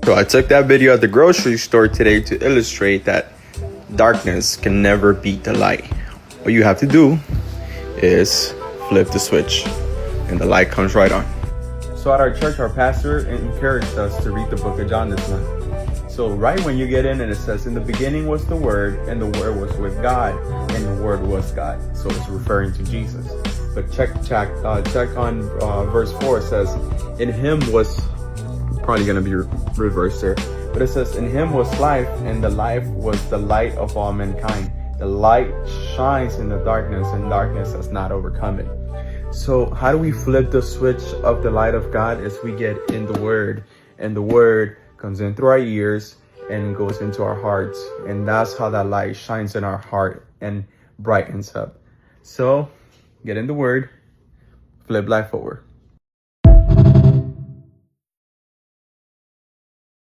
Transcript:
So I took that video at the grocery store today to illustrate that darkness can never beat the light. All you have to do is flip the switch and the light comes right on. So at our church, our pastor encouraged us to read the book of John this month. So right when you get in and it says, in the beginning was the Word, and the Word was with God, and the Word was God. So it's referring to Jesus. But check on verse 4. It says, in him was, probably going to be reversed there, but it says, in him was life, and the life was the light of all mankind. The light shines in the darkness, and darkness has not overcome it. So how do we flip the switch of the light of God? Is we get in the Word, and the Word comes in through our ears and goes into our hearts. And that's how that light shines in our heart and brightens up. So get in the Word, flip life forward.